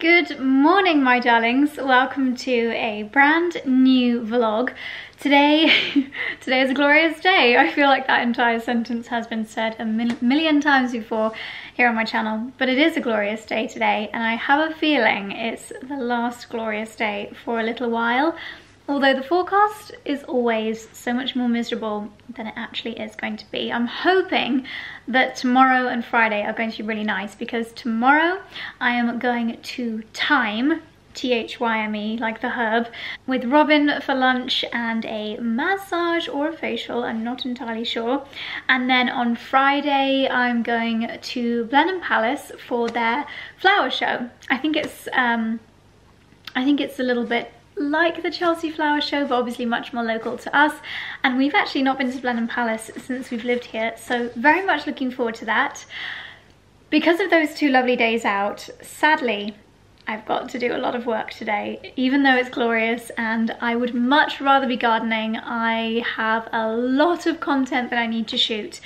Good morning, my darlings. Welcome to a brand new vlog. Today is a glorious day. I feel like that entire sentence has been said a million times before here on my channel, but it is a glorious day today, and I have a feeling it's the last glorious day for a little while. Although the forecast is always so much more miserable than it actually is going to be. I'm hoping that tomorrow and Friday are going to be really nice, because tomorrow I am going to THYME, T-H-Y-M-E, like the herb, with Robin for lunch and a massage or a facial, I'm not entirely sure. And then on Friday I'm going to Blenheim Palace for their flower show. I think it's a little bit like the Chelsea flower show, but obviously much more local to us, and we've actually not been to Blenheim Palace since we've lived here, so very much looking forward to that. Because of those two lovely days out, sadly I've got to do a lot of work today, even though it's glorious and I would much rather be gardening. I have a lot of content that I need to shoot,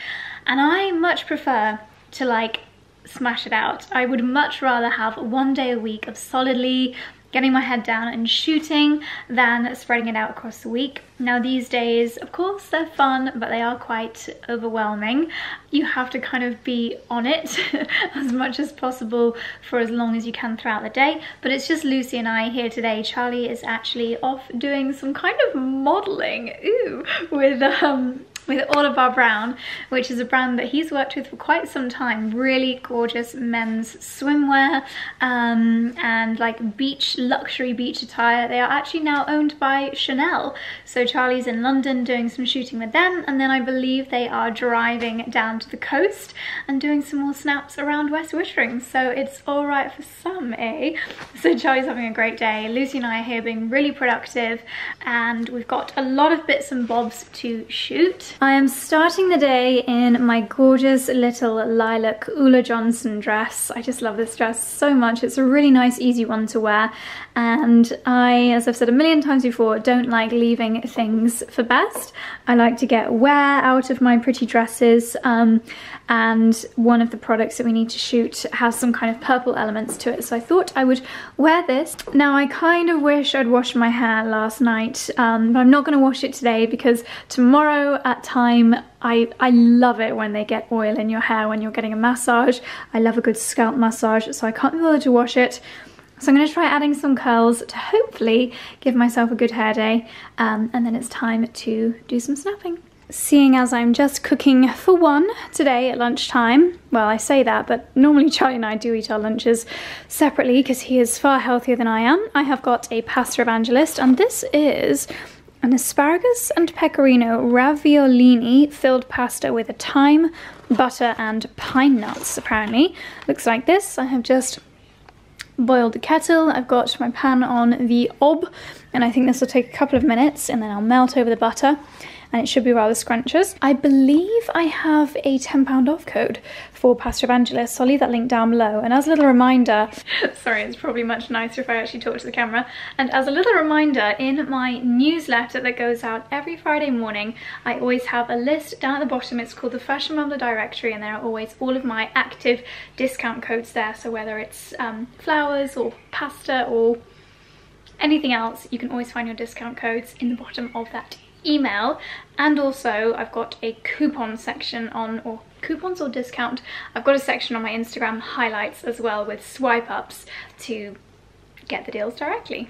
and I much prefer to like smash it out. I would much rather have one day a week of solidly getting my head down and shooting than spreading it out across the week. Now these days, of course, they're fun, but they are quite overwhelming. You have to kind of be on it as much as possible for as long as you can throughout the day. But it's just Lucy and I here today. Charlie is actually off doing some kind of modelling, with All About Brown, which is a brand that he's worked with for quite some time. Really gorgeous men's swimwear and like luxury beach attire. They are actually now owned by Chanel. So Charlie's in London doing some shooting with them, and then I believe they are driving down to the coast and doing some more snaps around West Wittering. So it's all right for some, eh? So Charlie's having a great day. Lucy and I are here being really productive, and we've got a lot of bits and bobs to shoot. I am starting the day in my gorgeous little lilac Ulla Johnson dress. I just love this dress so much. It's a really nice, easy one to wear, and I, as I've said a million times before, don't like leaving things for best. I like to get wear out of my pretty dresses, and one of the products that we need to shoot has some kind of purple elements to it, so I thought I would wear this. Now I kind of wish I'd washed my hair last night, but I'm not going to wash it today because tomorrow at THYME, I love it when they get oil in your hair when you're getting a massage. I love a good scalp massage, so I can't be bothered to wash it. So I'm going to try adding some curls to hopefully give myself a good hair day, and then it's time to do some snapping. Seeing as I'm just cooking for one today at lunchtime, well, I say that, but normally Charlie and I do eat our lunches separately because he is far healthier than I am. I have got a pasta evangelist, and this is an asparagus and pecorino raviolini filled pasta with a thyme, butter and pine nuts, apparently. Looks like this. I have just boiled the kettle. I've got my pan on the hob, and I think this will take a couple of minutes, and then I'll melt over the butter, and it should be rather scrumptious. I believe I have a £10 off code for Pasta Evangelist, so I'll leave that link down below. And as a little reminder, sorry, it's probably much nicer if I actually talk to the camera, and as a little reminder, in my newsletter that goes out every Friday morning, I always have a list down at the bottom. It's called the Fashion Mumblr Directory, and there are always all of my active discount codes there, so whether it's flowers or pasta or anything else, you can always find your discount codes in the bottom of that email. And also I've got a coupon section on, or coupons or discount, I've got a section on my Instagram highlights as well with swipe ups to get the deals directly.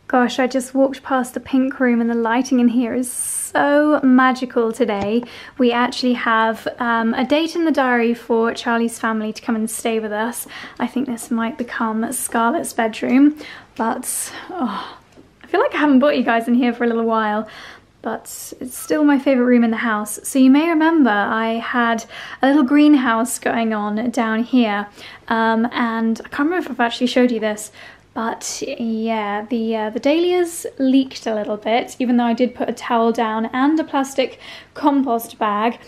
Gosh, I just walked past the pink room and the lighting in here is so magical today. We actually have a date in the diary for Charlie's family to come and stay with us. I think this might become Scarlett's bedroom, but oh, I feel like I haven't brought you guys in here for a little while, but it's still my favourite room in the house. So you may remember I had a little greenhouse going on down here, and I can't remember if I've actually showed you this, but yeah, the dahlias leaked a little bit, even though I did put a towel down and a plastic compost bag,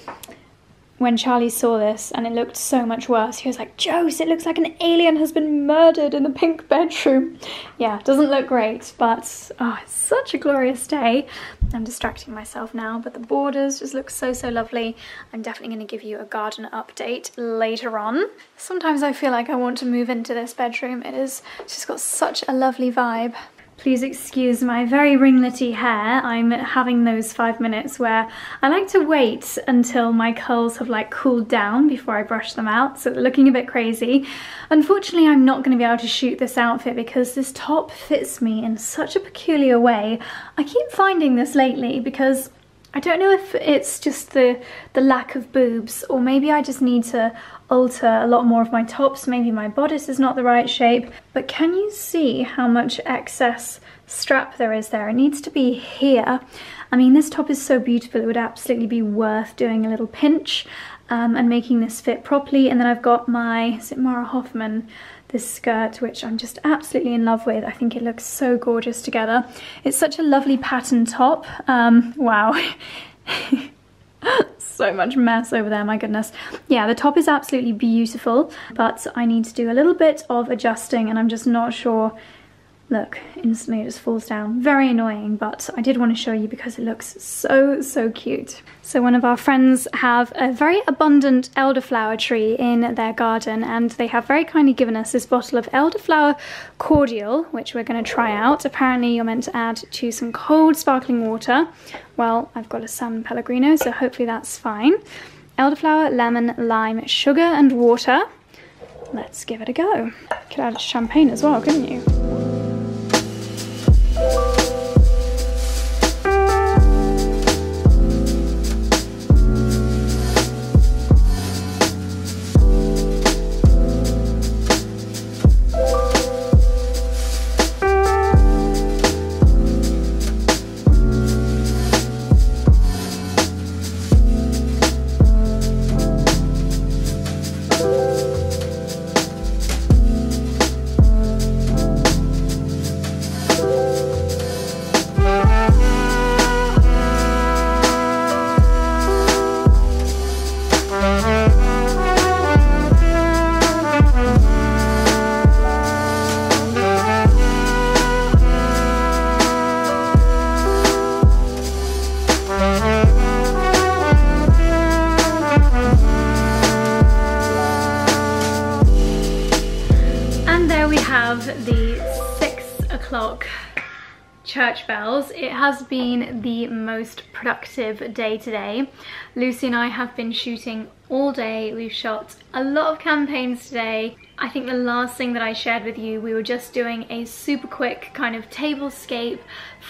when Charlie saw this and it looked so much worse, he was like, "Jose, it looks like an alien has been murdered in the pink bedroom." Yeah, doesn't look great, but oh, it's such a glorious day. I'm distracting myself now, but the borders just look so, so lovely. I'm definitely going to give you a garden update later on. Sometimes I feel like I want to move into this bedroom. It's just got such a lovely vibe. Please excuse my very ringlety hair. I'm having those 5 minutes where I like to wait until my curls have like cooled down before I brush them out, so they're looking a bit crazy. Unfortunately, I'm not going to be able to shoot this outfit because this top fits me in such a peculiar way. I keep finding this lately because I don't know if it's just the lack of boobs, or maybe I just need to alter a lot more of my tops. Maybe my bodice is not the right shape, but can you see how much excess strap there is there? It needs to be here. I mean, this top is so beautiful, it would absolutely be worth doing a little pinch and making this fit properly. And then I've got my, is it Mara Hoffman, this skirt, which I'm just absolutely in love with. I think it looks so gorgeous together. It's such a lovely pattern top. Wow. So much mess over there, my goodness. Yeah, the top is absolutely beautiful, but I need to do a little bit of adjusting and I'm just not sure. Look, instantly it just falls down. Very annoying, but I did want to show you because it looks so, so cute. So one of our friends have a very abundant elderflower tree in their garden, and they have very kindly given us this bottle of elderflower cordial, which we're going to try out. Apparently you're meant to add to some cold sparkling water. Well, I've got a San Pellegrino, so hopefully that's fine. Elderflower, lemon, lime, sugar and water. Let's give it a go. Could add champagne as well, couldn't you? The 6 o'clock church bells. It has been the most productive day today. Lucy and I have been shooting all day. We've shot a lot of campaigns today. I think the last thing that I shared with you, we were just doing a super quick kind of tablescape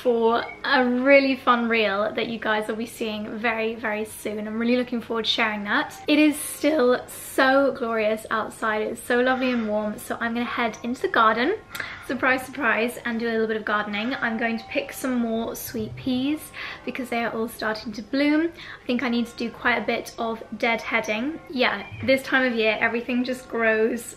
for a really fun reel that you guys will be seeing very, very soon. I'm really looking forward to sharing that. It is still so glorious outside. It's so lovely and warm, so I'm gonna head into the garden, surprise, surprise, and do a little bit of gardening. I'm going to pick some more sweet peas because they are all starting to bloom. I think I need to do quite a bit of deadheading. Yeah, this time of year, everything just grows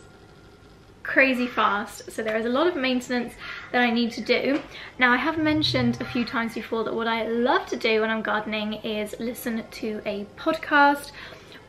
crazy fast, so there is a lot of maintenance that I need to do. Now, I have mentioned a few times before that what I love to do when I'm gardening is listen to a podcast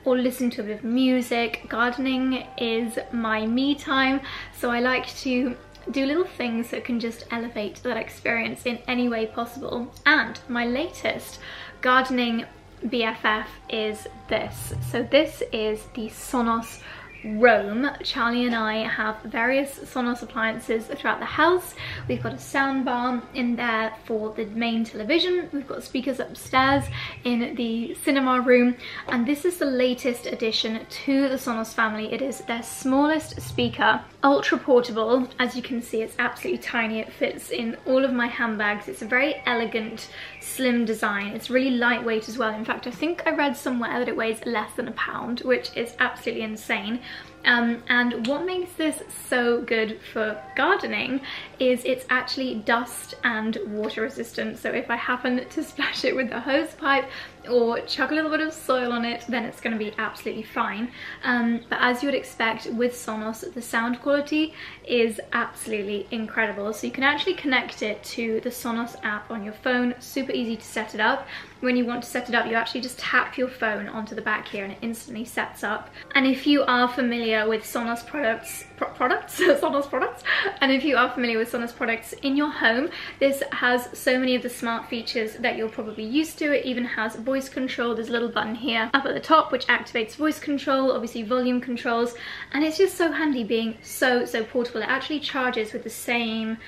or listen to a bit of music. Gardening is my me time, so I like to do little things that can just elevate that experience in any way possible. And my latest gardening BFF is this. So this is the SONOS Roam. Charlie and I have various SONOS appliances throughout the house. We've got a sound bar in there for the main television. We've got speakers upstairs in the cinema room, and this is the latest addition to the SONOS family. It is their smallest speaker, ultra portable. As you can see, it's absolutely tiny. It fits in all of my handbags. It's a very elegant, slim design. It's really lightweight as well. In fact, I think I read somewhere that it weighs less than a pound, which is absolutely insane. And what makes this so good for gardening is it's actually dust and water resistant. So if I happen to splash it with the hose pipe or chuck a little bit of soil on it, then it's going to be absolutely fine. But as you would expect with Sonos, the sound quality is absolutely incredible. So you can actually connect it to the Sonos app on your phone, super easy to set it up. When you want to set it up, you actually just tap your phone onto the back here and it instantly sets up. And if you are familiar with Sonos Sonos products, and if you are familiar with Sonos products in your home, this has so many of the smart features that you're probably used to. It even has voice control. There's a little button here up at the top which activates voice control, obviously volume controls, and it's just so handy being so portable. It actually charges with the same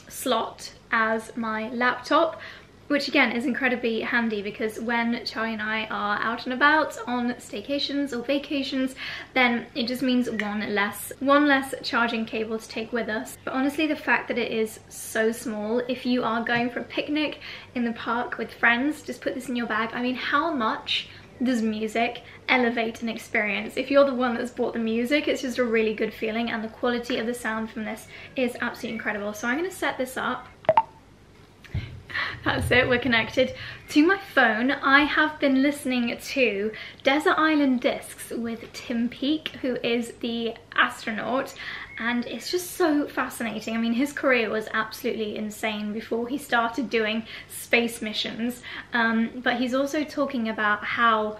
slot as my laptop, which again is incredibly handy because when Charlie and I are out and about on staycations or vacations, then it just means one less charging cable to take with us. But honestly, the fact that it is so small, if you are going for a picnic in the park with friends, just put this in your bag. I mean, how much does music elevate an experience? If you're the one that's bought the music, it's just a really good feeling, and the quality of the sound from this is absolutely incredible. So I'm going to set this up. That's it, we're connected to my phone. I have been listening to Desert Island Discs with Tim Peake, who is the astronaut, and it's just so fascinating. I mean, his career was absolutely insane before he started doing space missions, but he's also talking about how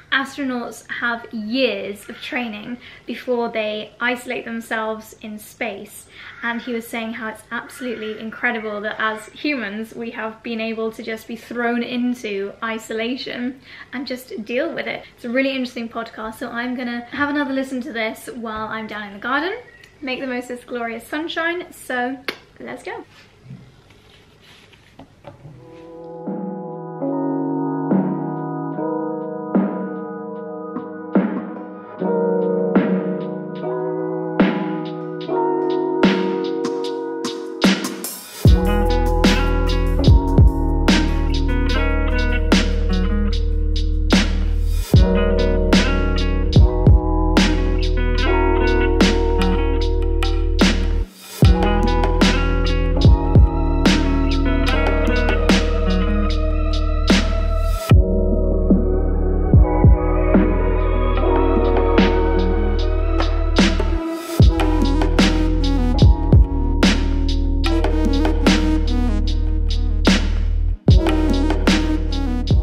astronauts have years of training before they isolate themselves in space, and he was saying how it's absolutely incredible that as humans we have been able to just be thrown into isolation and just deal with it. It's a really interesting podcast, so I'm gonna have another listen to this while I'm down in the garden, make the most of this glorious sunshine, so let's go.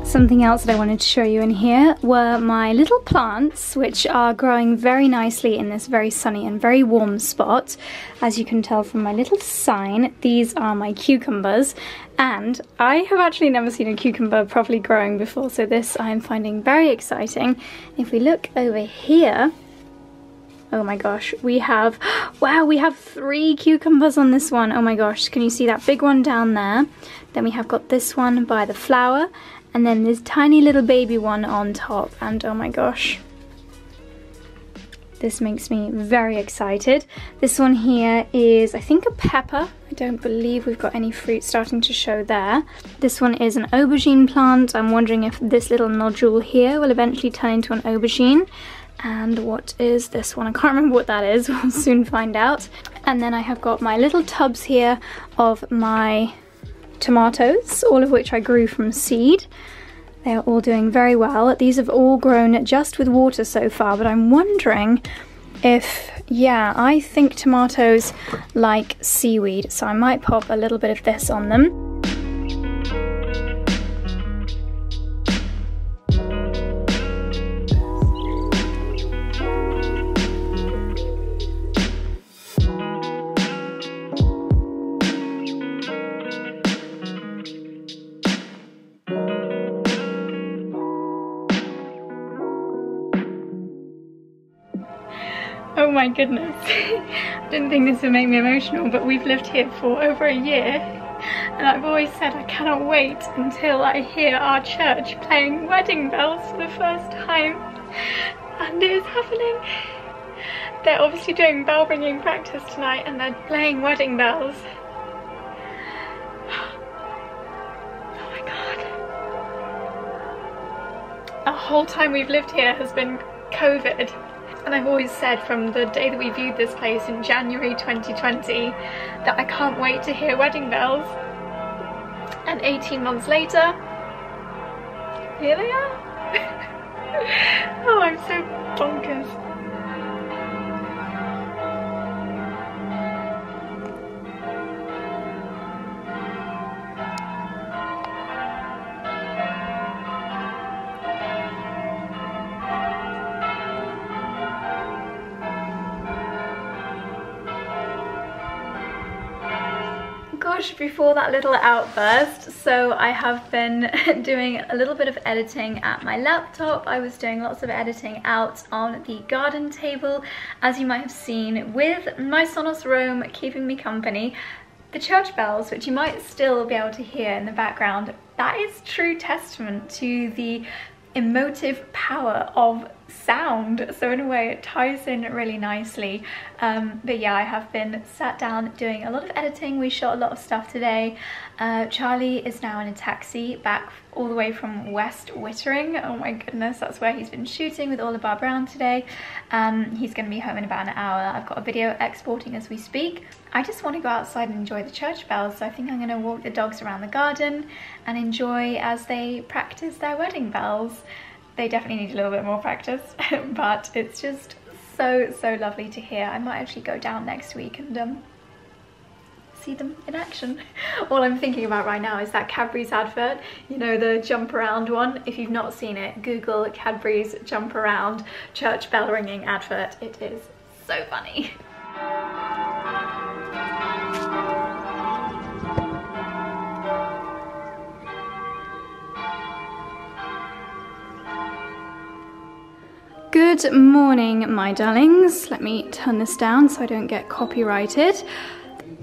Something else that I wanted to show you in here were my little plants, which are growing very nicely in this very sunny and very warm spot. As you can tell from my little sign, these are my cucumbers, and I have actually never seen a cucumber properly growing before, so this I'm finding very exciting. If we look over here, oh my gosh, we have, wow, we have 3 cucumbers on this one. Oh my gosh, can you see that big one down there? Then we have got this one by the flower, and then this tiny little baby one on top, and oh my gosh, this makes me very excited. This one here is, I think, a pepper. I don't believe we've got any fruit starting to show there. This one is an aubergine plant. I'm wondering if this little nodule here will eventually turn into an aubergine. And what is this one? I can't remember what that is. We'll soon find out. And then I have got my little tubs here of my tomatoes, all of which I grew from seed. They are all doing very well. These have all grown just with water so far, but I'm wondering if, yeah, I think tomatoes like seaweed, so I might pop a little bit of this on them. Oh my goodness, I didn't think this would make me emotional, but we've lived here for over a year, and I've always said I cannot wait until I hear our church playing wedding bells for the first time, and it is happening. They're obviously doing bell ringing practice tonight and they're playing wedding bells. Oh my god. The whole time we've lived here has been COVID. And I've always said from the day that we viewed this place in January 2020 that I can't wait to hear wedding bells. And 18 months later, Here they are. Oh, I'm so bonkers. Gosh, before that little outburst, so I have been doing a little bit of editing at my laptop. I was doing lots of editing out on the garden table, as you might have seen, with my Sonos Roam keeping me company. The church bells, which you might still be able to hear in the background, that is true testament to the emotive power of sound, so in a way it ties in really nicely. But yeah, I have been sat down doing a lot of editing. We shot a lot of stuff today. Charlie is now in a taxi back all the way from West Wittering. Oh my goodness, that's where he's been shooting with all of our Brown today. He's going to be home in about an hour. I've got a video exporting as we speak. I just want to go outside and enjoy the church bells, so I think I'm going to walk the dogs around the garden and enjoy as they practice their wedding bells. They definitely need a little bit more practice, but it's just so lovely to hear. I might actually go down next week and see them in action. All I'm thinking about right now is that Cadbury's advert, you know, the jump around one. If you've not seen it, Google Cadbury's jump around church bell ringing advert. It is so funny. Good morning, my darlings. Let me turn this down so I don't get copyrighted.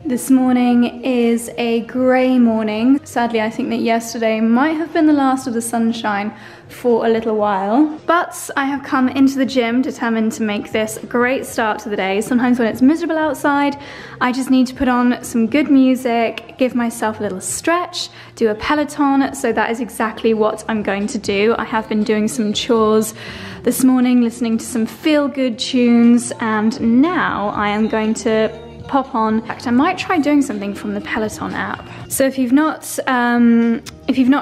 This morning is a grey morning. Sadly, I think that yesterday might have been the last of the sunshine for a little while. But I have come into the gym determined to make this a great start to the day. Sometimes when it's miserable outside, I just need to put on some good music, give myself a little stretch, do a Peloton. So that is exactly what I'm going to do. I have been doing some chores this morning, listening to some feel-good tunes, and now I am going to pop on. In fact, I might try doing something from the Peloton app. So if you've not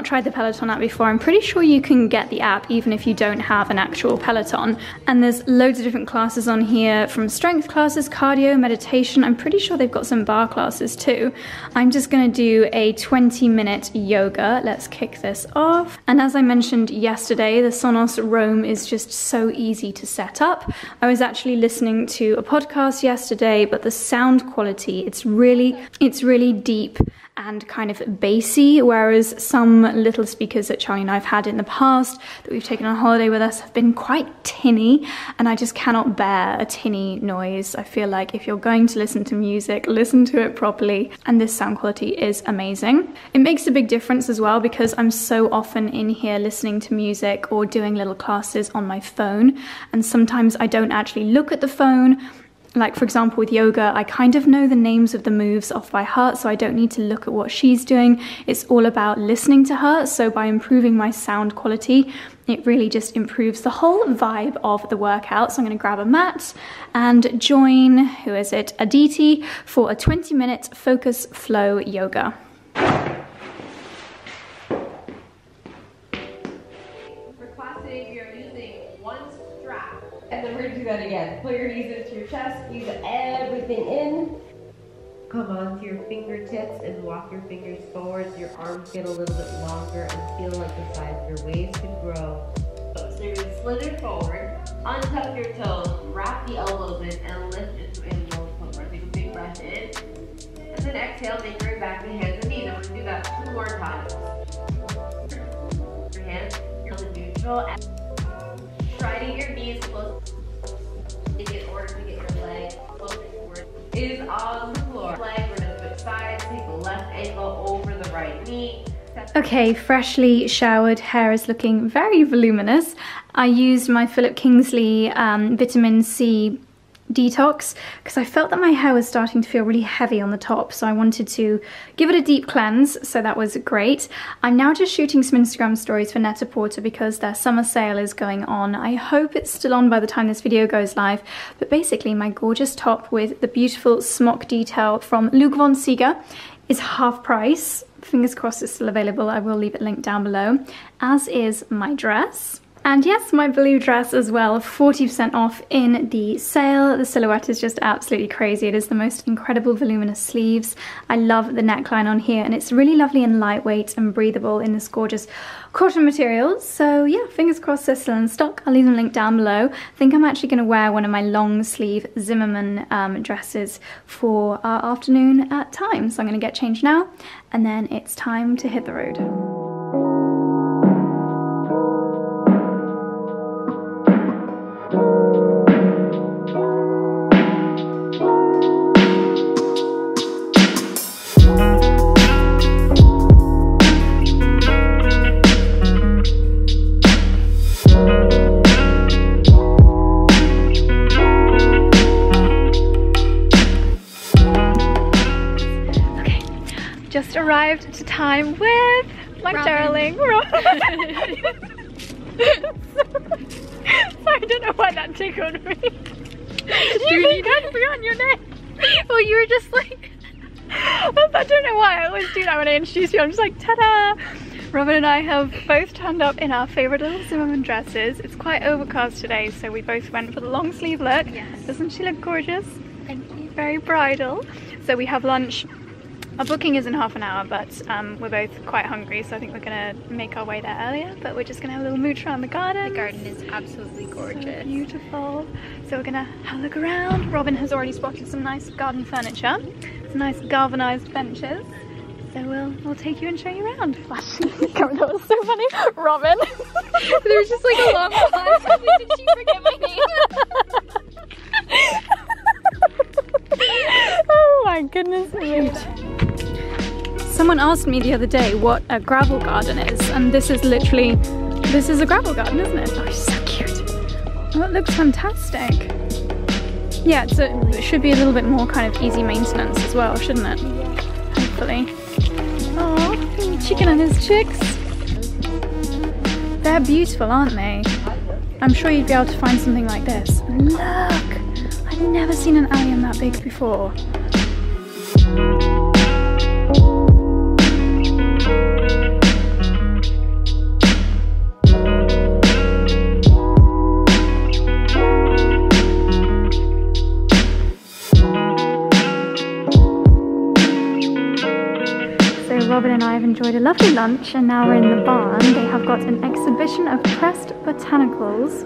tried the Peloton app before, I'm pretty sure you can get the app even if you don't have an actual Peloton. And there's loads of different classes on here, from strength classes, cardio, meditation. I'm pretty sure they've got some bar classes too. I'm just gonna do a 20-minute yoga. Let's kick this off. And as I mentioned yesterday, the Sonos Roam is just so easy to set up. I was actually listening to a podcast yesterday, but the sound quality, it's really deep and kind of bassy, whereas some little speakers that Charlie and I have had in the past that we've taken on holiday with us have been quite tinny, and I just cannot bear a tinny noise. I feel like if you're going to listen to music, listen to it properly, and this sound quality is amazing. It makes a big difference as well because I'm so often in here listening to music or doing little classes on my phone, and sometimes I don't actually look at the phone. Like, for example, with yoga, I kind of know the names of the moves off by heart, so I don't need to look at what she's doing. It's all about listening to her. So by improving my sound quality, it really just improves the whole vibe of the workout. So I'm going to grab a mat and join, who is it, Aditi, for a 20-minute focus flow yoga. For class today, we are using one strap. And then we're going to do that again. Pull your knees into your chest, squeeze everything in. Come on to your fingertips and walk your fingers forward so your arms get a little bit longer and feel like the size of your waist can grow. So you're going to slither forward, untuck your toes, wrap the elbows in, and lift into a low cobra. Take a big breath in. And then exhale, make your way back to hands and knees. And we're going to do that 2 more times. Your hands, you're neutral. Try to get your knees close in order to get your leg closer towards is on the floor. Leg, we're gonna switch sides, take the left ankle over the right knee. Okay, freshly showered, hair is looking very voluminous. I used my Philip Kingsley vitamin C detox because I felt that my hair was starting to feel really heavy on the top, so I wanted to give it a deep cleanse, so that was great. I'm now just shooting some Instagram stories for Net-a-Porter because their summer sale is going on. I hope it's still on by the time this video goes live, but basically my gorgeous top with the beautiful smock detail from Luke von Sieger is half price. fingers crossed it's still available. I will leave it linked down below, as is my dress. And yes, my blue dress as well, 40% off in the sale. The silhouette is just absolutely crazy. It is the most incredible voluminous sleeves. I love the neckline on here, and it's really lovely and lightweight and breathable in this gorgeous cotton material. So yeah, fingers crossed they're still in stock. I'll leave them linked down below. I think I'm actually going to wear one of my long sleeve Zimmermann dresses for our afternoon at THYME. So I'm going to get changed now, and then it's time to hit the road. Just arrived to THYME with my darling Robin. Sorry, I don't know why that tickled me. You can't be on your neck. Well, you were just like, I don't know why I always do that when I introduce you. I'm just like, ta-da! Robin and I have both turned up in our favourite little Zimmermann dresses. It's quite overcast today, so we both went for the long sleeve look. Yes. Doesn't she look gorgeous? Thank you. Very bridal. So we have lunch. Our booking is in half an hour, but we're both quite hungry, so I think we're gonna make our way there earlier, but we're just gonna have a little mooch around the garden. The garden is absolutely gorgeous. So beautiful. So we're gonna have a look around. Robin has already spotted some nice garden furniture, some nice galvanized benches. So we'll take you and show you around. That was so funny. Robin. There was just like a long pause. Did she forget my name? Oh my goodness me. Someone asked me the other day what a gravel garden is, and this is literally, this is a gravel garden, isn't it? Oh, it's so cute. Oh, it looks fantastic. Yeah, it should be a little bit more kind of easy maintenance as well, shouldn't it? Hopefully. Oh, chicken and his chicks. They're beautiful, aren't they? I'm sure you'd be able to find something like this. Look! I've never seen an allium that big before. Robin and I have enjoyed a lovely lunch, and now we're in the barn. They have got an exhibition of pressed botanicals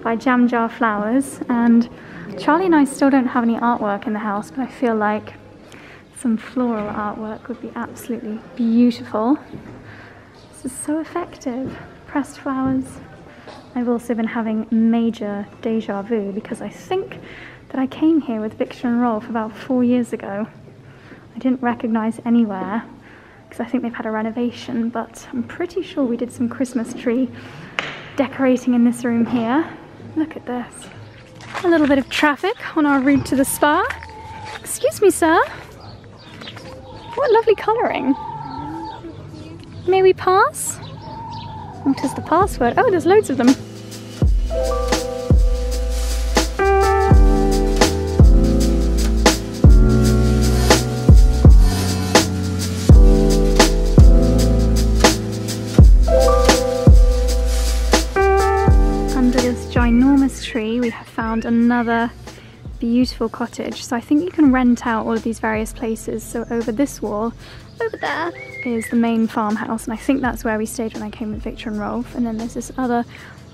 by Jam Jar Flowers, and Charlie and I still don't have any artwork in the house, but I feel like some floral artwork would be absolutely beautiful. This is so effective. Pressed flowers. I've also been having major deja vu because I think that I came here with Victor and Rolf about 4 years ago. I didn't recognise anywhere, because I think they've had a renovation, but I'm pretty sure we did some Christmas tree decorating in this room here. Look at this. A little bit of traffic on our route to the spa. Excuse me, sir. What lovely colouring. May we pass? What is the password? Oh, there's loads of them. Ginormous tree we have found another beautiful cottage, so I think you can rent out all of these various places. So over this wall over there is the main farmhouse, and I think that's where we stayed when I came with Victor and Rolf, and then there's this other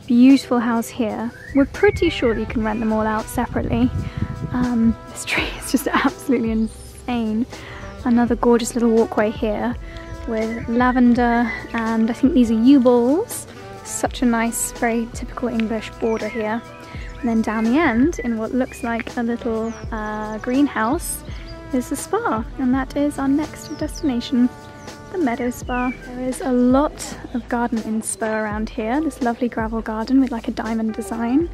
beautiful house here. We're pretty sure that you can rent them all out separately. This tree is just absolutely insane. Another gorgeous little walkway here with lavender, and I think these are yew balls. Such a nice, very typical English border here. And then down the end, in what looks like a little greenhouse, is the spa, and that is our next destination, the Meadow Spa. There is a lot of garden inspo around here. This lovely gravel garden with like a diamond design.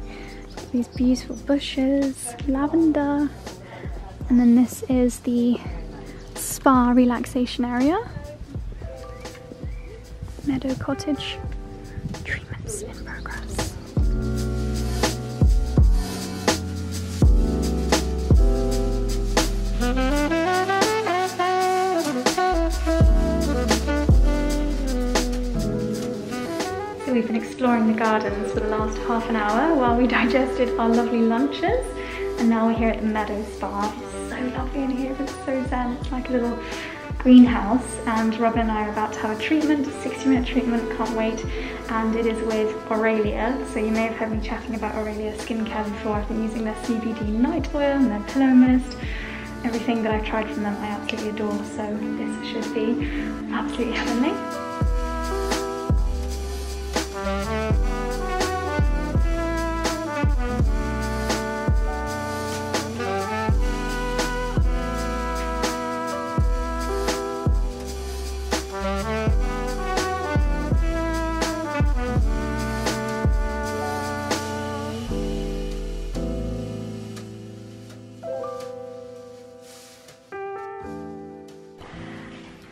These beautiful bushes, lavender, and then this is the spa relaxation area. Meadow cottage. Treatments in progress. exploring the gardens for the last half an hour while we digested our lovely lunches. And now we're here at the Meadow Spa. It's so lovely in here, it's so zen. It's like a little greenhouse, and Robin and I are about to have a treatment, a 60-minute treatment, can't wait. And it is with Aurelia. So you may have heard me chatting about Aurelia skincare before. I've been using their CBD night oil and their pillow mist. Everything that I've tried from them I absolutely adore, so this should be absolutely heavenly.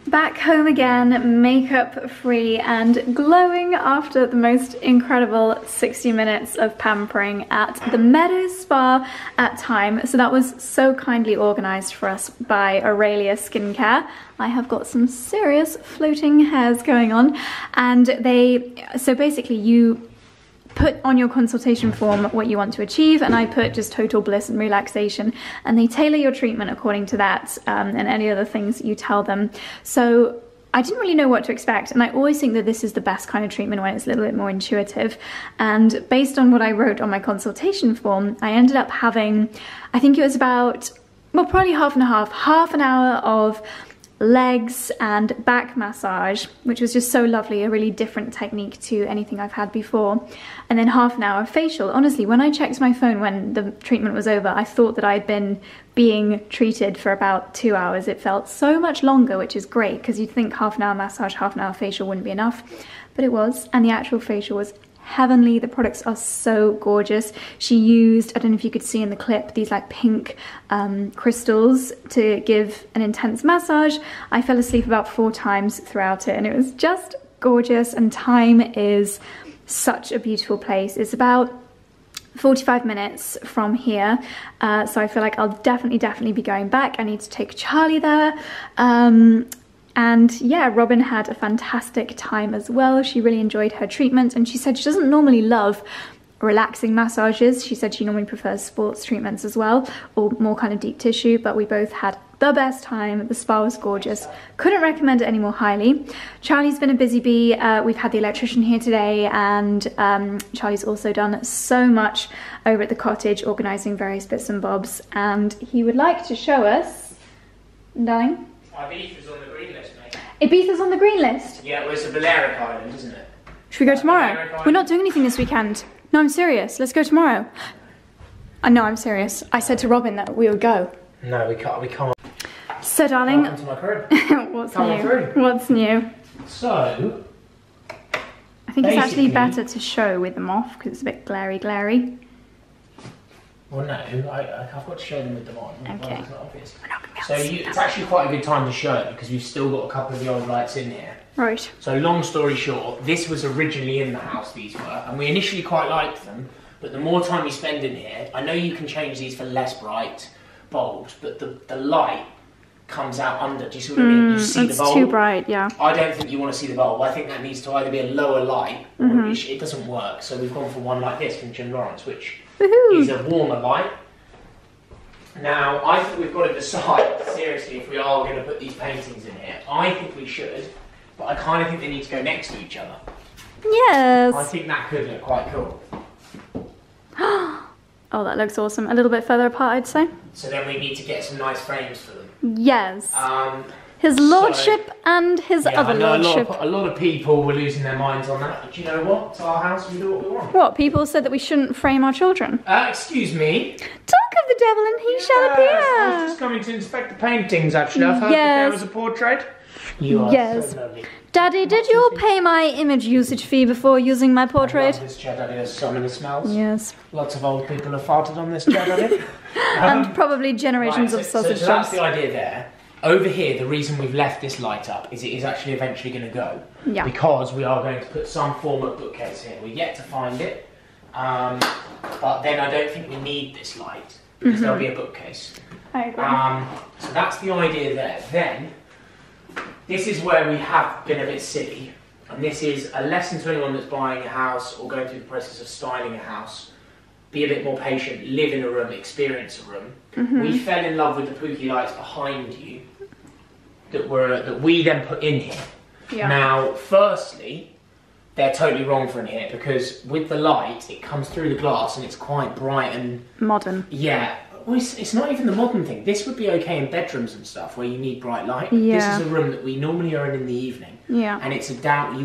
Back home again, makeup free and glowing after the most incredible 60 minutes of pampering at the Meadow Spa at THYME. So that was so kindly organised for us by Aurelia Skincare. I have got some serious floating hairs going on, and so basically you put on your consultation form what you want to achieve, and I put just total bliss and relaxation, and they tailor your treatment according to that, and any other things you tell them. So I didn't really know what to expect, and I always think that this is the best kind of treatment when it's a little bit more intuitive. And based on what I wrote on my consultation form, I ended up having, I think it was about, well, probably half an hour of legs and back massage, which was just so lovely, a really different technique to anything I've had before. And then half an hour of facial. Honestly, when I checked my phone when the treatment was over, I thought that I'd been being treated for about 2 hours. It felt so much longer, which is great, because you'd think half an hour massage, half an hour facial wouldn't be enough, but it was. And the actual facial was heavenly. The products are so gorgeous. She used, I don't know if you could see in the clip, these like pink crystals to give an intense massage. I fell asleep about 4 times throughout it, and it was just gorgeous. And THYME is such a beautiful place. It's about 45 minutes from here, so I feel like I'll definitely be going back. I need to take Charlie there. And yeah, Robin had a fantastic time as well. She really enjoyed her treatment, and she said she doesn't normally love relaxing massages. She said she normally prefers sports treatments as well, or more kind of deep tissue, but we both had the best time. The spa was gorgeous. Couldn't recommend it any more highly. Charlie's been a busy bee. We've had the electrician here today, and Charlie's also done so much over at the cottage, organising various bits and bobs, and he would like to show us, darling. Ibiza's on the green list, mate. Ibiza's on the green list? Yeah, well, it's a Balearic island, isn't it? Should we go tomorrow? We're not doing anything this weekend. No, I'm serious. Let's go tomorrow. No, I'm serious. I said to Robin that we would go. No, we can't. So, darling, Welcome to my crib. what's Come new? on through. What's new? So, I think it's actually basically better to show with them off, because it's a bit glary. well, no, I've got to show them with them on. Okay. It's not obvious. We're not gonna be able So to see it's that. actually quite a good time to show it, because we've still got a couple of the old lights in here. Right. So long story short, this was originally in the house, these were, and we initially quite liked them, but the more time you spend in here, I know you can change these for less bright bulbs, but the light comes out under. Do you see what I mean? You see the bulb. It's too bright, yeah. I don't think you want to see the bulb. I think that needs to either be a lower light, or it doesn't work. So we've gone for one like this from Jim Lawrence, which is a warmer light. Now, I think we've got to decide, seriously, if we are going to put these paintings in here. I think we should, but I kind of think they need to go next to each other. Yes. I think that could look quite cool. Oh, that looks awesome. A little bit further apart, I'd say. So then we need to get some nice frames for them. Yes. His lordship so, and his yeah, other I know lordship. a lot of people were losing their minds on that. But do you know what? It's our house, we do what we want. What? People said that we shouldn't frame our children. Excuse me. Talk of the devil and he shall I was appear. just coming to inspect the paintings, actually. I've heard that there was a portrait. You are Yes. so lovely. Daddy, did you pay my image usage fee before using my I love portrait? this chair, Daddy. There's so many smells. Yes. Lots of old people have farted on this chair, Daddy. And probably generations of sausage so that's jobs. the idea there. Over here, the reason we've left this light up is it is actually eventually going to go. Yeah. Because we are going to put some form of bookcase here. We're yet to find it. But then I don't think we need this light, because there'll be a bookcase. I agree. So that's the idea there. Then, this is where we have been a bit silly. And this is a lesson to anyone that's buying a house or going through the process of styling a house. Be a bit more patient, live in a room, experience a room. We fell in love with the Pookie lights behind you that we then put in here. Yeah. Now, firstly, they're totally wrong for in here because with the light, it comes through the glass and it's quite bright and... modern. Yeah. Well, it's not even the modern thing. This would be okay in bedrooms and stuff where you need bright light. Yeah. This is a room that we normally are in the evening. Yeah. And it's you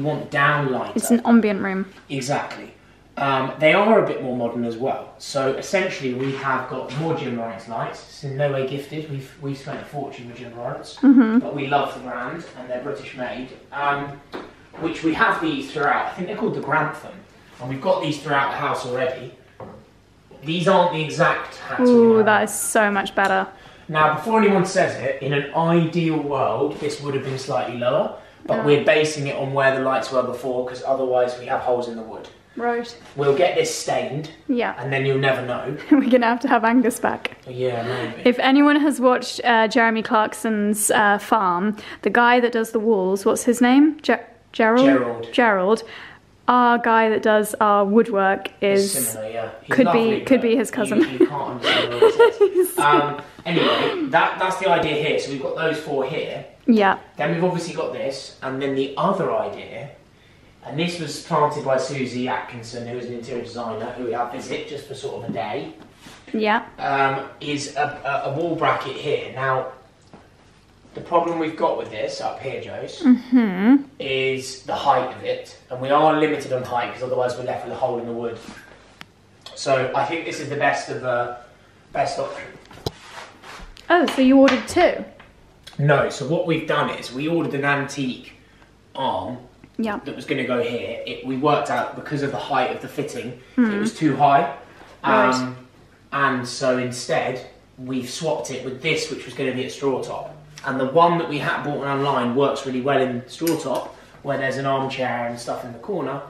want down light. It's an ambient room. Exactly. They are a bit more modern as well. So essentially we have got more Jim Lawrence lights. It's in no way gifted. We've spent a fortune with Jim Lawrence, but we love the brand and they're British made. Which we have these throughout. I think they're called the Grantham, and we've got these throughout the house already. These aren't the exact hats. Ooh, that is so much better. Now, before anyone says it, in an ideal world, this would have been slightly lower, but we're basing it on where the lights were before, because otherwise we have holes in the wood. Right. We'll get this stained. Yeah. And then you'll never know. We're going to have Angus back. Yeah, maybe. If anyone has watched Jeremy Clarkson's farm, the guy that does the walls, what's his name? Gerald. Our guy that does our woodwork is similar, yeah. Could be his cousin. You can't understand what it says. Anyway, that's the idea here. So we've got those 4 here. Yeah. Then we've obviously got this, and then the other idea, and this was planted by Susie Atkinson, who is an interior designer, who we have visit just for sort of a day. Yeah. Is a wall bracket here. Now, the problem we've got with this up here, Jose, is the height of it, and we are limited on height because otherwise we're left with a hole in the wood. So I think this is the best of the best option. Oh, so you ordered 2? No, so what we've done is we ordered an antique arm that was going to go here. We worked out because of the height of the fitting, it was too high, and so instead we've swapped it with this, which was going to be at straw top. And the one that we had bought online works really well in straw top, where there's an armchair and stuff in the corner.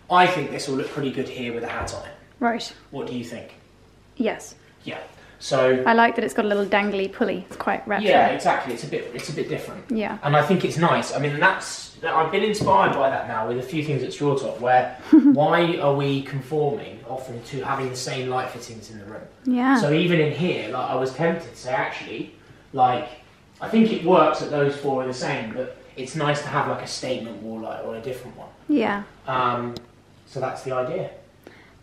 I think this will look pretty good here with a hat on it. Right. What do you think? Yes. Yeah. So I like that it's got a little dangly pulley. It's quite retro. Yeah, exactly. It's a bit different. Yeah. And I think it's nice. I mean, I've been inspired by that now with a few things at straw top, where why are we conforming often to having the same light fittings in the room? Yeah. So even in here, like I was tempted to say, actually, like, I think it works that those 4 are the same, but it's nice to have like a statement wall light or a different one. Yeah. So that's the idea.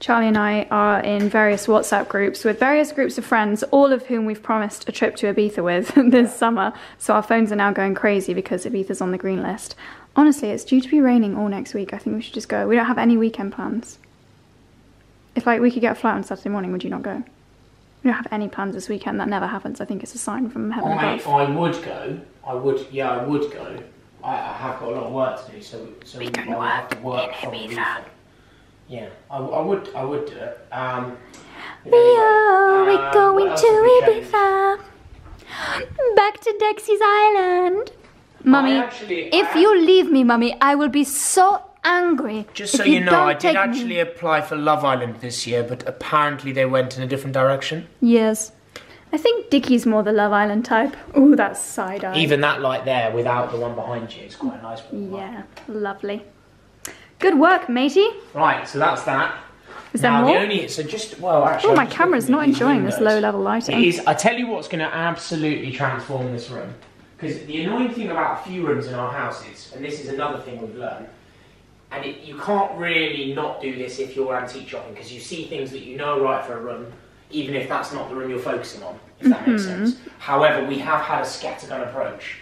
Charlie and I are in various WhatsApp groups with various groups of friends, all of whom we've promised a trip to Ibiza with this summer. So our phones are now going crazy because Ibiza's on the green list. Honestly, it's due to be raining all next week. I think we should just go. We don't have any weekend plans. If like we could get a flight on Saturday morning, would you not go? We don't have any plans this weekend. That never happens. I think it's a sign from heaven above. I would go. I would go. I have got a lot of work to do, so I have to work from Ibiza. Yeah, I would do it. We're going to Ibiza. Back to Dexy's Island. Mummy, if you leave me, Mummy, I will be so angry. Just so you know, I did actually apply for Love Island this year, but apparently they went in a different direction. Yes. I think Dickie's more the Love Island type. Ooh, that's side-eye. Even that light there, without the one behind you, is quite a nice one. Yeah, lovely. Good work, matey. Right, so that's that. Is there more? Actually, my camera's not enjoying this low-level lighting. It is. I tell you what's going to absolutely transform this room. Because the annoying thing about a few rooms in our houses, and this is another thing we've learned, and you can't really not do this if you're antique shopping, because you see things that you know are right for a room, even if that's not the room you're focusing on, if that makes sense. However, we have had a scattergun approach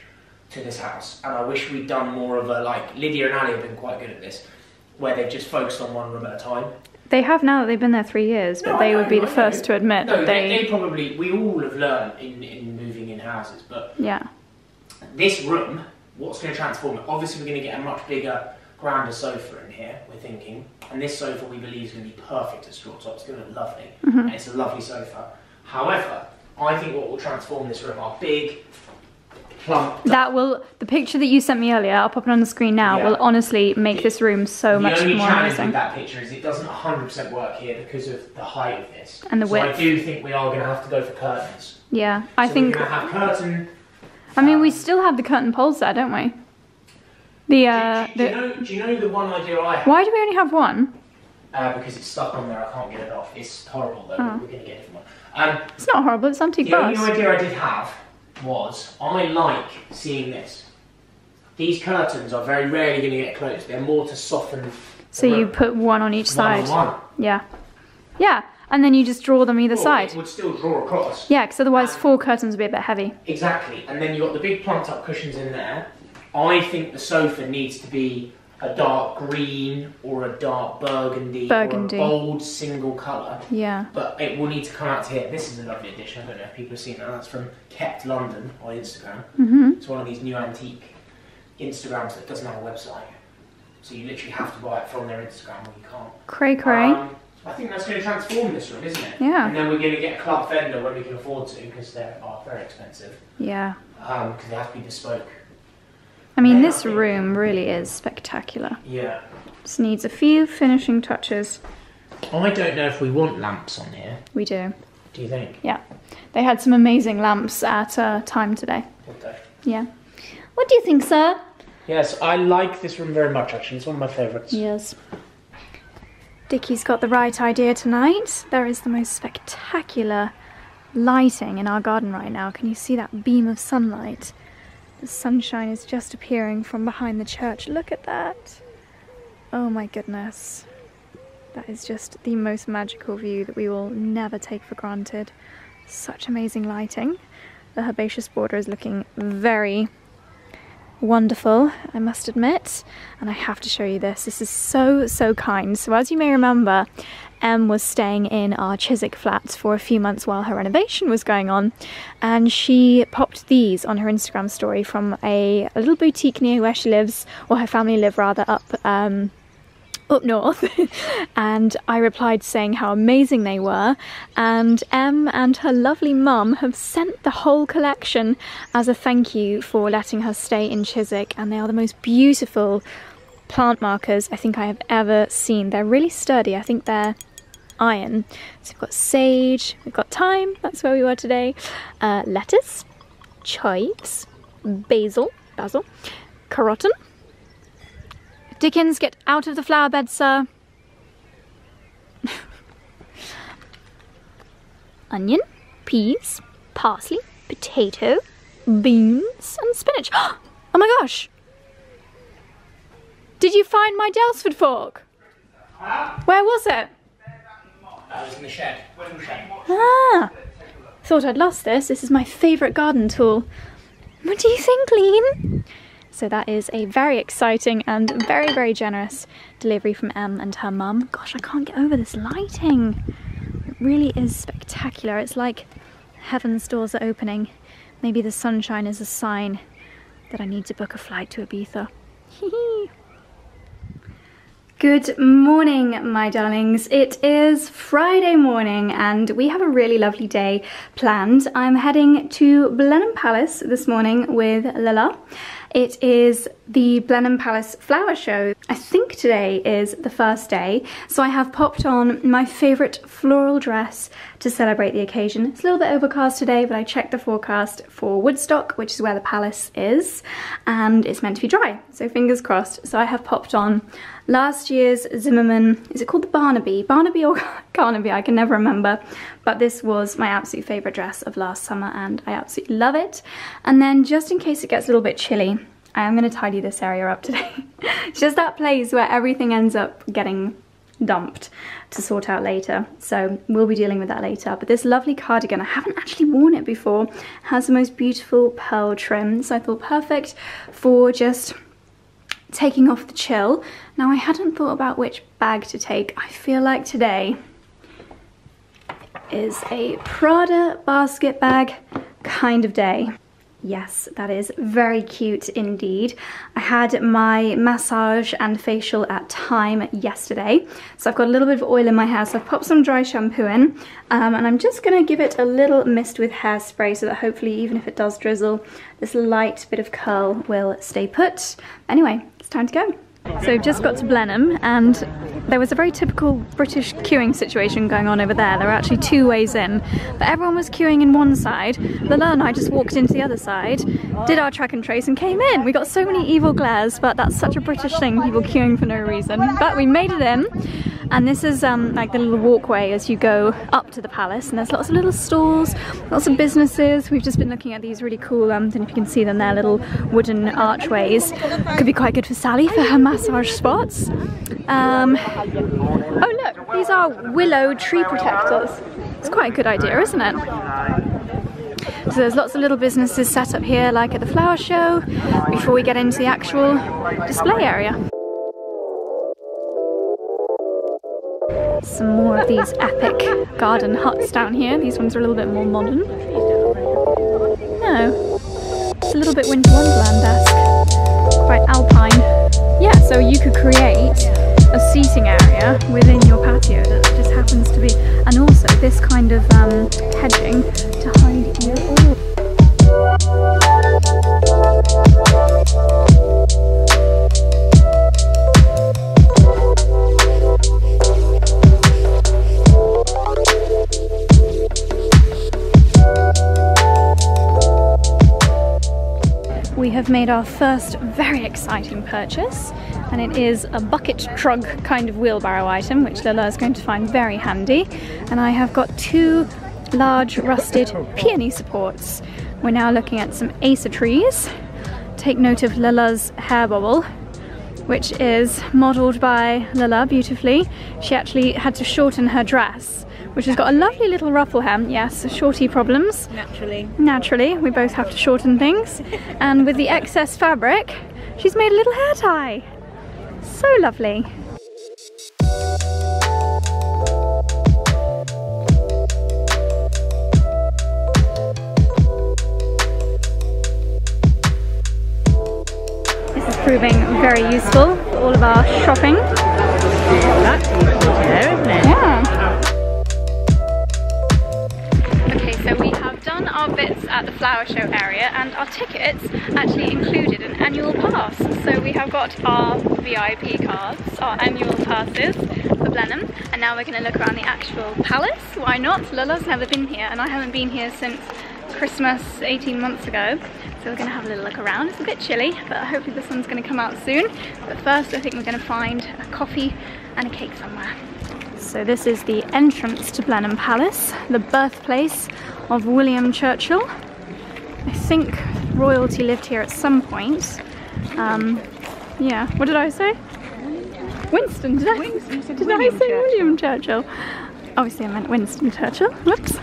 to this house, and I wish we'd done more of a, like, Lydia and Ali have been quite good at this, where they've just focused on one room at a time. They have now that they've been there 3 years, but they would be the first to admit that they probably, we all have learned in moving in houses, but yeah. This room, what's going to transform it? Obviously we're going to get a much bigger, grander sofa in here, we're thinking, and this sofa we believe is going to be perfect at straw top. It's going to look lovely, and it's a lovely sofa. However, I think what will transform this room are big, plump. The picture that you sent me earlier, I'll pop it on the screen now, will honestly make this room so much more amazing. The only challenge with that picture is it doesn't 100% work here because of the height of this. And the width. So I do think we are going to have to go for curtains. Yeah, I think... we're going to have curtain... I mean, we still have the curtain poles there, don't we? Do you know the one idea I have? Why do we only have one? Because it's stuck on there, I can't get it off. It's horrible though, we're going to get a different one. It's not horrible, it's antique brass. The only idea I did have was, I like seeing this. These curtains are very rarely going to get closed. They're more to soften. So you put one on each side. One. Yeah. Yeah, and then you just draw them either side. It would still draw across. Yeah, because otherwise 4 curtains would be a bit heavy. Exactly, and then you've got the big plumped up cushions in there. I think the sofa needs to be a dark green or a dark burgundy. Or a bold single colour. Yeah. But it will need to come out to here. This is a lovely addition. I don't know if people have seen that. That's from Kept London on Instagram. It's one of these new antique Instagrams that doesn't have a website. So you literally have to buy it from their Instagram or you can't. Cray cray. I think that's going to transform this room, isn't it? Yeah. And then we're going to get a club fender when we can afford to, because they are very expensive. Yeah. Because they have to be bespoke. I mean, this room really is spectacular. Yeah. Just needs a few finishing touches. I don't know if we want lamps on here. We do. Do you think? Yeah. They had some amazing lamps at THYME today. Okay. Yeah. What do you think, sir? Yes, I like this room very much, actually. It's one of my favourites. Yes. Dickie's got the right idea tonight. There is the most spectacular lighting in our garden right now. Can you see that beam of sunlight? The sunshine is just appearing from behind the church. Look at that. Oh my goodness. That is just the most magical view that we will never take for granted. Such amazing lighting. The herbaceous border is looking very wonderful, I must admit, and I have to show you this. This is so kind. So as you may remember, Em was staying in our Chiswick flat for a few months while her renovation was going on, and she popped these on her Instagram story from a little boutique near where she lives, or her family live rather, up north. And I replied saying how amazing they were, and Em and her lovely mum have sent the whole collection as a thank you for letting her stay in Chiswick, and they are the most beautiful plant markers I think I have ever seen. They're really sturdy. I think they're iron. So we've got sage, we've got thyme, that's where we were today, lettuce, chives, basil, carotene. Dickens, get out of the flower bed, sir. Onion, peas, parsley, potato, beans, and spinach. Oh my gosh! Did you find my Delsford fork? Where was it? I was in the shed. Ah! Thought I'd lost this. This is my favourite garden tool. What do you think, Lean? So that is a very exciting and very generous delivery from Em and her mum. Gosh, I can't get over this lighting. It really is spectacular. It's like heaven's doors are opening. Maybe the sunshine is a sign that I need to book a flight to Ibiza. Good morning, my darlings. It is Friday morning and we have a really lovely day planned. I'm heading to Blenheim Palace this morning with Lila. It is the Blenheim Palace flower show. I think today is the first day, so I have popped on my favourite floral dress to celebrate the occasion. It's a little bit overcast today, but I checked the forecast for Woodstock, which is where the palace is, and it's meant to be dry, so fingers crossed. So I have popped on last year's Zimmermann, is it called the Barnaby? Barnaby or Carnaby, I can never remember, but this was my absolute favourite dress of last summer and I absolutely love it. And then just in case it gets a little bit chilly, I am going to tidy this area up today. It's just that place where everything ends up getting dumped to sort out later, so we'll be dealing with that later. But this lovely cardigan, I haven't actually worn it before, has the most beautiful pearl trim, so I thought perfect for just taking off the chill. Now I hadn't thought about which bag to take. I feel like today is a Prada basket bag kind of day. Yes, that is very cute indeed. I had my massage and facial at THYME yesterday, so I've got a little bit of oil in my hair, so I've popped some dry shampoo in, and I'm just going to give it a little mist with hairspray so that hopefully even if it does drizzle, this light bit of curl will stay put. Anyway, it's time to go. So we've just got to Blenheim, and there was a very typical British queuing situation going on over there. There were actually two ways in, but everyone was queuing in one side. Lola and I just walked into the other side, did our track and trace and came in. We got so many evil glares, but that's such a British thing, people queuing for no reason. But we made it in, and this is like the little walkway as you go up to the palace, and there's lots of little stalls, lots of businesses. We've just been looking at these really cool, I don't know if you can see them there, little wooden archways. Could be quite good for Sally for her massage spots. Oh look, these are willow tree protectors. It's quite a good idea, isn't it? So there's lots of little businesses set up here, like at the flower show, before we get into the actual display area. Some more of these epic garden huts down here. These ones are a little bit more modern. No, it's a little bit Winter Wonderland-esque, quite alpine. Yeah, so you could create a seating area within your patio that just happens to be, and also this kind of hedging to hide your oil. We have made our first very exciting purchase, and it is a bucket truck kind of wheelbarrow item, which Lola is going to find very handy. And I have got two large rusted peony supports. We're now looking at some acer trees. Take note of Lola's hair bobble, which is modelled by Lola beautifully. She actually had to shorten her dress, which has got a lovely little ruffle hem. Yes, shorty problems. Naturally, we both have to shorten things. And with the excess fabric, she's made a little hair tie. So lovely. This is proving very useful for all of our shopping. That's useful there, isn't it? Yeah. Okay, so we have done our bits at the flower show area, and our tickets actually included an annual pass. So we have got our VIP cards, our annual passes for Blenheim, and now we're going to look around the actual palace. Why not? Lola's never been here, and I haven't been here since Christmas 18 months ago. So we're going to have a little look around. It's a bit chilly, but hopefully the sun's going to come out soon. But first I think we're going to find a coffee and a cake somewhere. So this is the entrance to Blenheim Palace, the birthplace of William Churchill. I think royalty lived here at some point. Yeah, what did I say? Winston, did I say William Churchill? Obviously I meant Winston Churchill, whoops.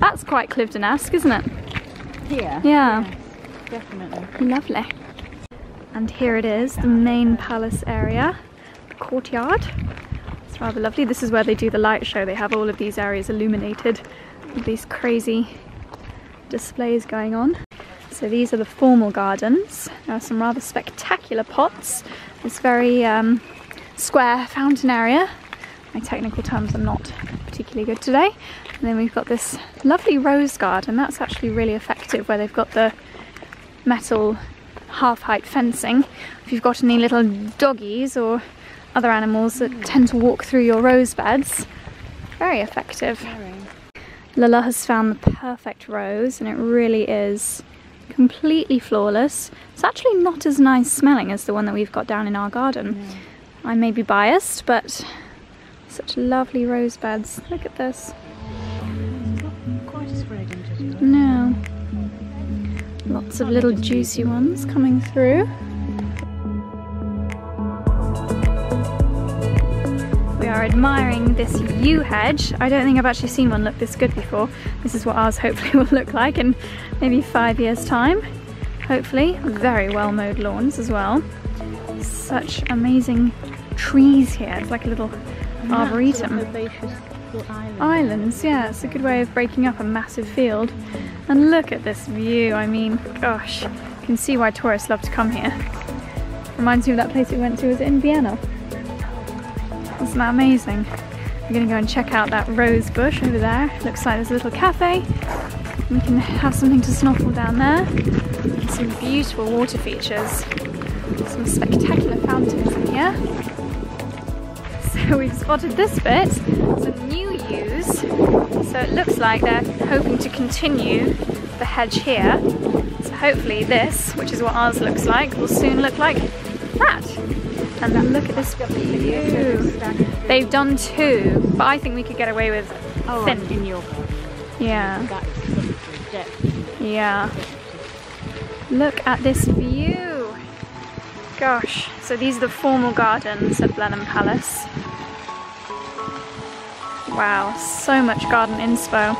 That's quite Cliveden-esque, isn't it? Here? Yeah. Definitely. Lovely. And here it is, the main palace area, the courtyard. It's rather lovely. This is where they do the light show. They have all of these areas illuminated with these crazy displays going on. So these are the formal gardens. There are some rather spectacular pots. This very square fountain area. My technical terms are not particularly good today. And then we've got this lovely rose garden. That's actually really effective, where they've got the metal half-height fencing. If you've got any little doggies or other animals that tend to walk through your rose beds, very effective. Very. Lola has found the perfect rose, and it really is completely flawless. It's actually not as nice smelling as the one that we've got down in our garden. No. I may be biased, but such lovely rose beds. Look at this. Not quite as fragrant as you like. No. Lots of little juicy ones coming through. We are admiring this yew hedge. I don't think I've actually seen one look this good before. This is what ours hopefully will look like in maybe 5 years' time. Hopefully. Very well mowed lawns as well. Such amazing trees here. It's like a little arboretum. Islands, yeah, it's a good way of breaking up a massive field. And look at this view. I mean, gosh, you can see why tourists love to come here. Reminds me of that place we went to, was it in Vienna? Isn't that amazing? We're going to go and check out that rose bush over there. Looks like there's a little cafe. We can have something to snorkel down there. And some beautiful water features. Some spectacular fountains in here. So we've spotted this bit, some new yews. So it looks like they're hoping to continue the hedge here. So hopefully this, which is what ours looks like, will soon look like that. And then look at this view. They've done 2, but I think we could get away with thin. In your Yeah. Yeah. Look at this view. Gosh. So these are the formal gardens at Blenheim Palace. Wow, so much garden inspo.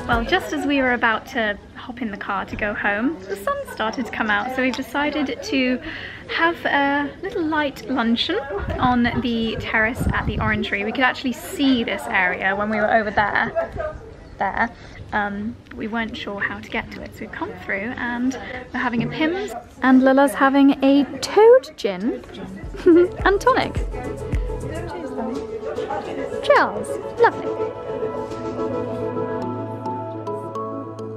Well, just as we were about to hop in the car to go home, the sun started to come out, so we've decided to have a little light luncheon on the terrace at the Orangery. We could actually see this area when we were over there. We weren't sure how to get to it, so we've come through and we're having a Pimm's, and Lilla's having a toad gin and tonic. Cheers, lovely.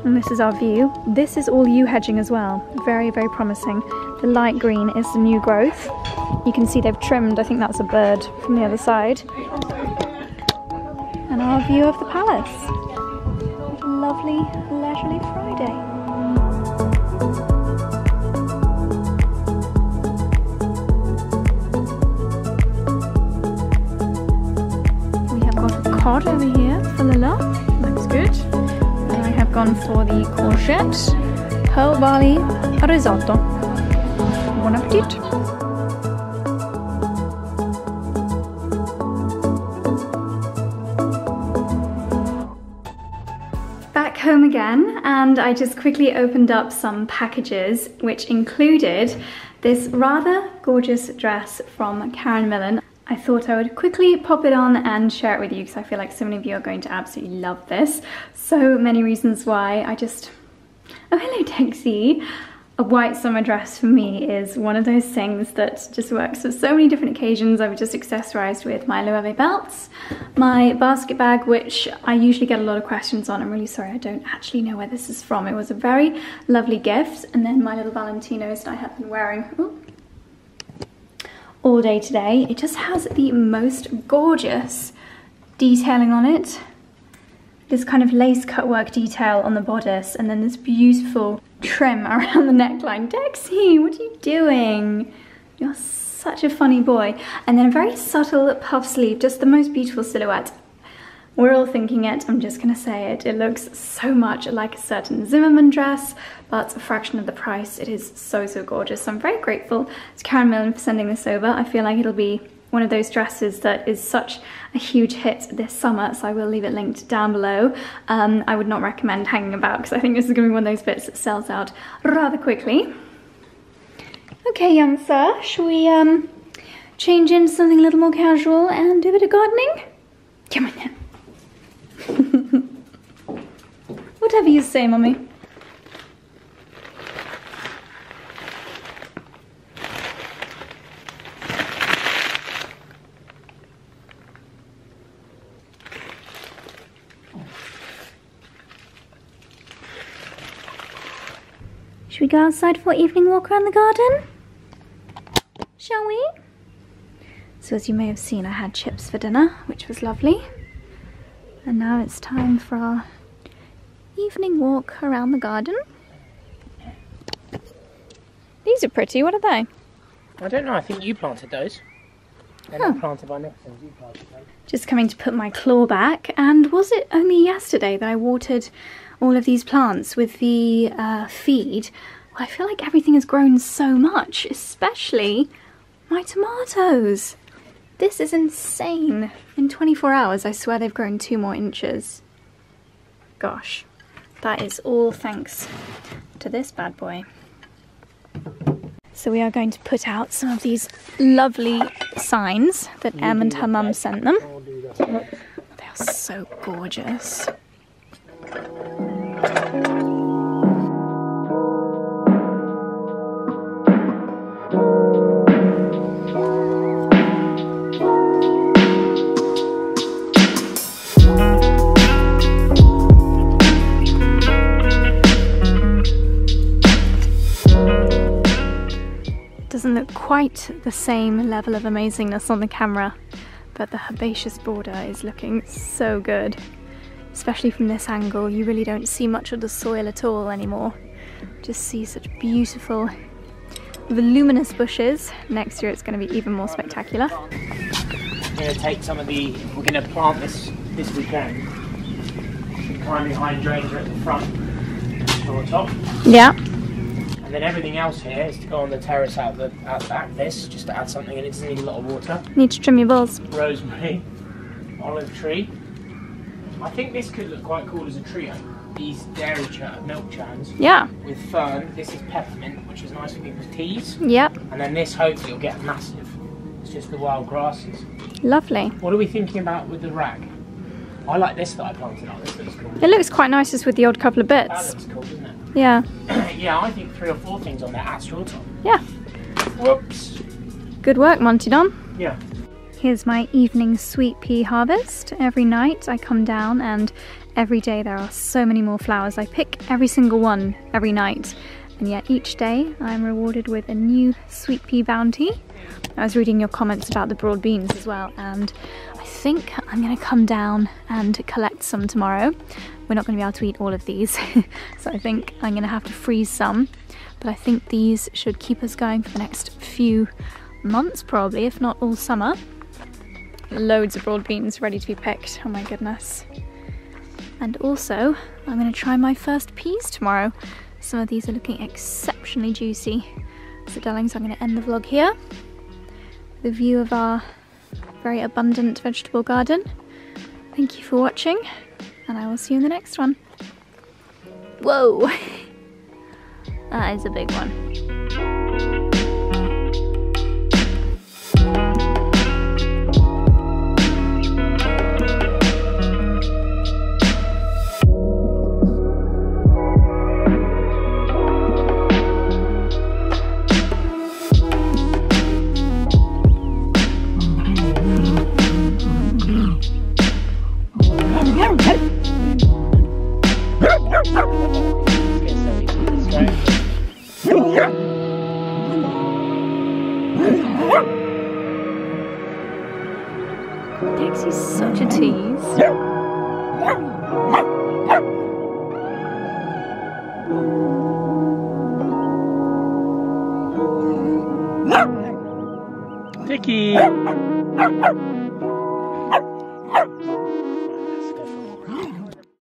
And this is our view. This is all yew hedging as well. Very, very promising. The light green is the new growth. You can see they've trimmed, I think that's a bird from the other side. And our view of the palace. What a lovely, leisurely Friday. We have got a cod over here for Lilla. Looks good. I've gone for the courgette, pearl barley risotto. Bon appetit! Back home again, and I just quickly opened up some packages which included this rather gorgeous dress from Karen Millen. I thought I would quickly pop it on and share it with you because I feel like so many of you are going to absolutely love this. So many reasons why. Oh, hello Dexy. A white summer dress for me is one of those things that just works for so many different occasions. I was just accessorized with my Loewe belts, my basket bag, which I usually get a lot of questions on. I'm really sorry, I don't actually know where this is from. It was a very lovely gift. And then my little Valentinos that I have been wearing all day today. It just has the most gorgeous detailing on it. This kind of lace cutwork detail on the bodice, and then this beautiful trim around the neckline. Dexy, what are you doing? You're such a funny boy. And then a very subtle puff sleeve, just the most beautiful silhouette. We're all thinking it, I'm just gonna say it. It looks so much like a certain Zimmermann dress, but a fraction of the price. It is so, so gorgeous. So I'm very grateful to Karen Millen for sending this over. I feel like it'll be one of those dresses that is such a huge hit this summer, so I will leave it linked down below. I would not recommend hanging about because I think this is gonna be one of those bits that sells out rather quickly. Okay, young sir, shall we change into something a little more casual and do a bit of gardening? Come on then. Whatever you say, Mummy. Should we go outside for an evening walk around the garden? Shall we? So as you may have seen, I had chips for dinner, which was lovely. And now it's time for our evening walk around the garden. These are pretty, what are they? I don't know, I think you planted those. They're not planted by Nixon, you planted them. Just coming to put my claw back, and was it only yesterday that I watered all of these plants with the feed? Well, I feel like everything has grown so much, especially my tomatoes. This is insane. In 24 hours, I swear they've grown 2 more inches. Gosh, that is all thanks to this bad boy. So we are going to put out some of these lovely signs that Em and her mum sent them. They are so gorgeous. Doesn't look quite the same level of amazingness on the camera, but the herbaceous border is looking so good. Especially from this angle, you really don't see much of the soil at all anymore. Just see such beautiful, voluminous bushes. Next year it's going to be even more spectacular. We're going to take some of the, we're going to plant this weekend. The primary hydrangea at the front, or top. Yeah. And then everything else here is to go on the terrace out the back, this, just to add something, and it doesn't need a lot of water. Need to trim your balls. Rosemary, olive tree. I think this could look quite cool as a trio. These dairy milk churns. Yeah. With fern. This is peppermint, which is nice for people's teas. Yep. And then this hopefully will get massive. It's just the wild grasses. Lovely. What are we thinking about with the rag? I like this that I planted up. This looks cool. It looks quite nice just with the odd couple of That bits. looks cool, doesn't it? Yeah. Yeah, I think 3 or 4 things on there at straw top. Yeah. Whoops. Good work, Monty Don. Yeah. Here's my evening sweet pea harvest. Every night I come down and every day there are so many more flowers. I pick every single one every night, and yet each day I'm rewarded with a new sweet pea bounty. I was reading your comments about the broad beans as well, and I think I'm going to come down and collect some tomorrow. We're not going to be able to eat all of these, so I think I'm going to have to freeze some. But I think these should keep us going for the next few months probably, if not all summer. Loads of broad beans ready to be picked, oh my goodness. And also, I'm going to try my first peas tomorrow. Some of these are looking exceptionally juicy. So darlings, I'm going to end the vlog here. The view of our very abundant vegetable garden. Thank you for watching, and I will see you in the next one. Whoa! That is a big one. Dixie's such a tease. Dickie!